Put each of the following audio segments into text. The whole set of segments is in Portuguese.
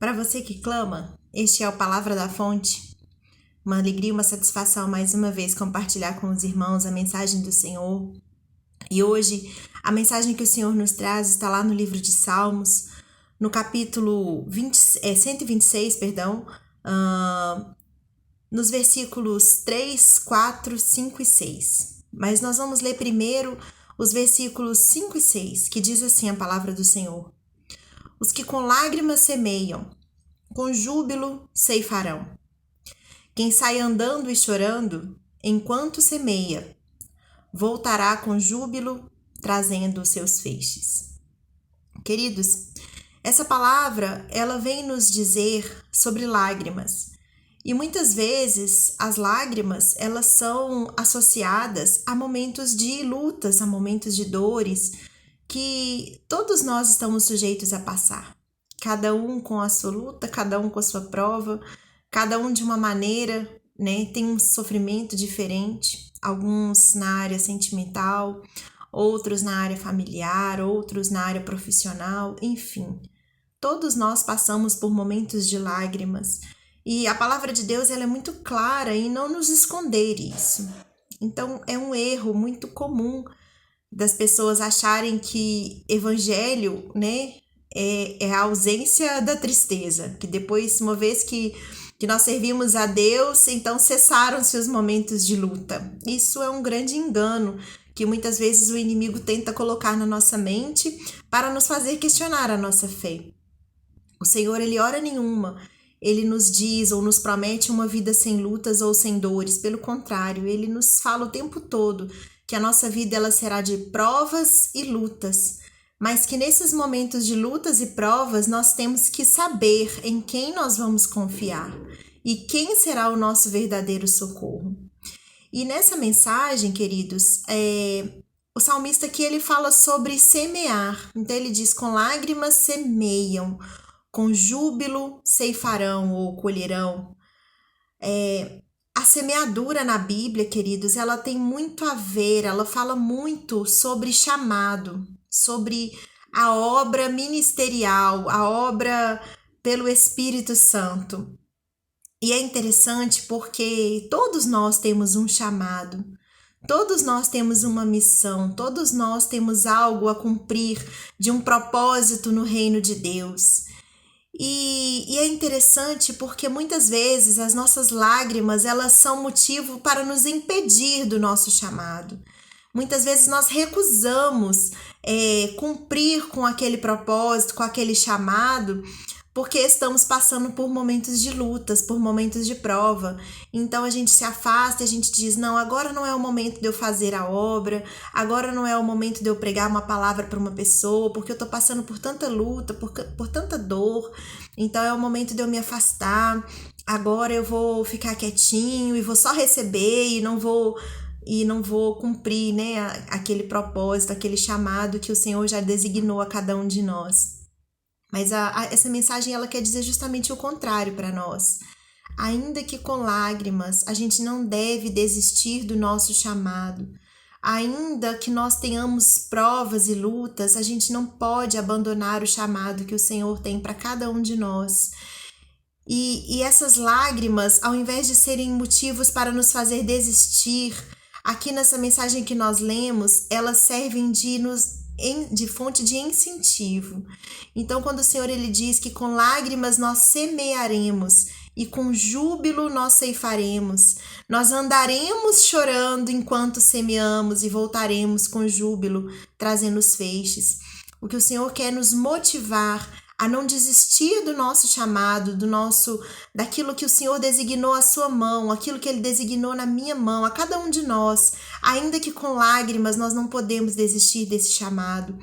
Para você que clama, este é o Palavra da Fonte. Uma alegria e uma satisfação mais uma vez compartilhar com os irmãos a mensagem do Senhor. E hoje, a mensagem que o Senhor nos traz está lá no livro de Salmos, no capítulo 126, nos versículos 3, 4, 5 e 6. Mas nós vamos ler primeiro os versículos 5 e 6, que diz assim a palavra do Senhor. Os que com lágrimas semeiam, com júbilo ceifarão. Quem sai andando e chorando, enquanto semeia, voltará com júbilo, trazendo os seus feixes. Queridos, essa palavra, ela vem nos dizer sobre lágrimas. E muitas vezes as lágrimas, elas são associadas a momentos de lutas, a momentos de dores, que todos nós estamos sujeitos a passar. Cada um com a sua luta, cada um com a sua prova, cada um de uma maneira, né? Tem um sofrimento diferente, alguns na área sentimental, outros na área familiar, outros na área profissional, enfim. Todos nós passamos por momentos de lágrimas e a palavra de Deus ela é muito clara em não nos esconder isso. Então é um erro muito comum das pessoas acharem que evangelho, né, é a ausência da tristeza, que depois, uma vez que nós servimos a Deus, então cessaram-se os momentos de luta. Isso é um grande engano que muitas vezes o inimigo tenta colocar na nossa mente para nos fazer questionar a nossa fé. O Senhor, ele hora nenhuma, ele nos diz ou nos promete uma vida sem lutas ou sem dores. Pelo contrário, ele nos fala o tempo todo que a nossa vida ela será de provas e lutas, mas que nesses momentos de lutas e provas nós temos que saber em quem nós vamos confiar e quem será o nosso verdadeiro socorro. E nessa mensagem, queridos, o salmista aqui ele fala sobre semear. Então ele diz, com lágrimas semeiam, com júbilo ceifarão ou colherão. A semeadura na Bíblia, queridos, ela tem muito a ver, ela fala muito sobre chamado, sobre a obra ministerial, a obra pelo Espírito Santo. E é interessante porque todos nós temos um chamado, todos nós temos uma missão, todos nós temos algo a cumprir de um propósito no reino de Deus. E é interessante porque muitas vezes as nossas lágrimas elas são motivo para nos impedir do nosso chamado. Muitas vezes nós recusamos cumprir com aquele propósito, com aquele chamado, porque estamos passando por momentos de lutas, por momentos de prova. Então a gente se afasta e a gente diz, não, agora não é o momento de eu fazer a obra, agora não é o momento de eu pregar uma palavra para uma pessoa, porque eu tô passando por tanta luta, por tanta dor, então é o momento de eu me afastar, agora eu vou ficar quietinho e vou só receber e não vou cumprir, né, aquele propósito, aquele chamado que o Senhor já designou a cada um de nós. Mas essa mensagem ela quer dizer justamente o contrário para nós. Ainda que com lágrimas, a gente não deve desistir do nosso chamado. Ainda que nós tenhamos provas e lutas, a gente não pode abandonar o chamado que o Senhor tem para cada um de nós. E essas lágrimas, ao invés de serem motivos para nos fazer desistir, aqui nessa mensagem que nós lemos, elas servem de fonte de incentivo. Então, quando o Senhor ele diz que com lágrimas nós semearemos e com júbilo nós ceifaremos, nós andaremos chorando enquanto semeamos e voltaremos com júbilo, trazendo os feixes. O que o Senhor quer nos motivar a não desistir do nosso chamado, daquilo que o Senhor designou à sua mão, aquilo que Ele designou na minha mão, a cada um de nós, ainda que com lágrimas nós não podemos desistir desse chamado,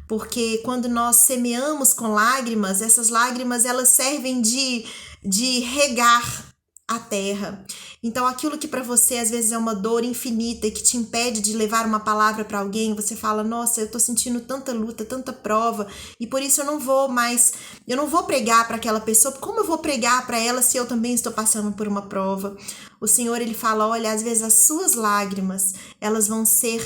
porque quando nós semeamos com lágrimas, essas lágrimas elas servem de regar a terra. Então aquilo que para você às vezes é uma dor infinita e que te impede de levar uma palavra para alguém, você fala, nossa, eu tô sentindo tanta luta, tanta prova, e por isso eu não vou pregar para aquela pessoa, como eu vou pregar para ela se eu também estou passando por uma prova? O Senhor, ele fala, olha, às vezes as suas lágrimas, elas vão ser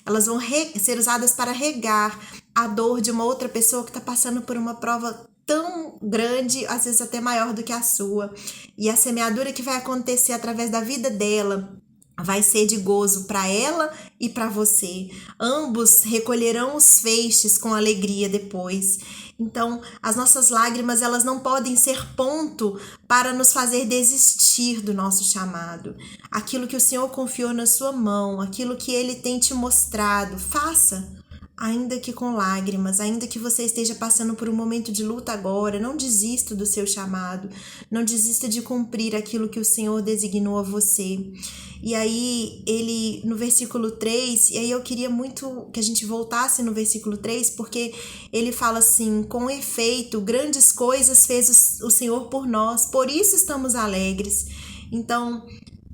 elas vão ser usadas para regar a dor de uma outra pessoa que está passando por uma prova tão grande, às vezes até maior do que a sua. E a semeadura que vai acontecer através da vida dela vai ser de gozo para ela e para você. Ambos recolherão os feixes com alegria depois. Então, as nossas lágrimas, elas não podem ser ponto para nos fazer desistir do nosso chamado. Aquilo que o Senhor confiou na sua mão, aquilo que Ele tem te mostrado, faça. Ainda que com lágrimas, ainda que você esteja passando por um momento de luta agora, não desista do seu chamado, não desista de cumprir aquilo que o Senhor designou a você. E aí, ele, no versículo 3, e aí eu queria muito que a gente voltasse no versículo 3, porque ele fala assim: com efeito, grandes coisas fez o Senhor por nós, por isso estamos alegres. Então,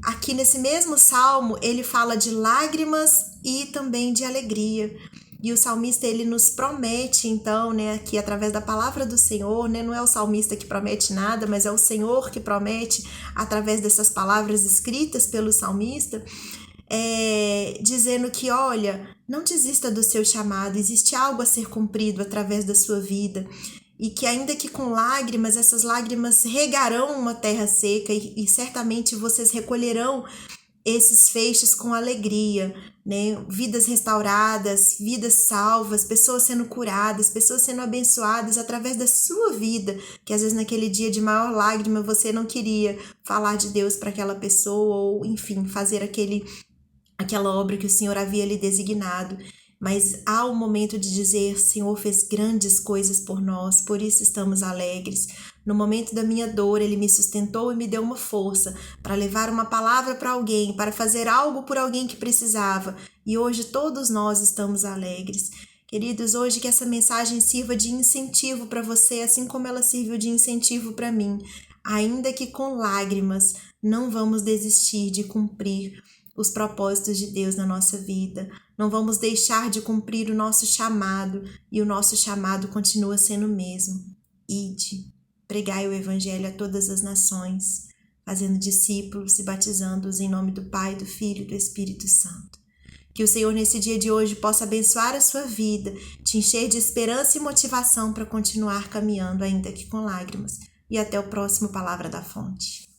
aqui nesse mesmo salmo, ele fala de lágrimas e também de alegria. E o salmista, ele nos promete, então, né, aqui através da palavra do Senhor, né, não é o salmista que promete nada, mas é o Senhor que promete através dessas palavras escritas pelo salmista, dizendo que, olha, não desista do seu chamado, existe algo a ser cumprido através da sua vida. E que ainda que com lágrimas, essas lágrimas regarão uma terra seca e certamente vocês recolherão esses feixes com alegria, né? Vidas restauradas, vidas salvas, pessoas sendo curadas, pessoas sendo abençoadas através da sua vida, que às vezes naquele dia de maior lágrima você não queria falar de Deus para aquela pessoa ou, enfim, fazer aquela obra que o Senhor havia lhe designado. Mas há um momento de dizer: Senhor fez grandes coisas por nós, por isso estamos alegres. No momento da minha dor, Ele me sustentou e me deu uma força para levar uma palavra para alguém, para fazer algo por alguém que precisava. E hoje todos nós estamos alegres. Queridos, hoje que essa mensagem sirva de incentivo para você, assim como ela serviu de incentivo para mim. Ainda que com lágrimas, não vamos desistir de cumprir os propósitos de Deus na nossa vida. Não vamos deixar de cumprir o nosso chamado, e o nosso chamado continua sendo o mesmo. Ide, pregai o evangelho a todas as nações, fazendo discípulos e batizando-os em nome do Pai, do Filho e do Espírito Santo. Que o Senhor nesse dia de hoje possa abençoar a sua vida, te encher de esperança e motivação para continuar caminhando, ainda que com lágrimas. E até o próximo Palavra da Fonte.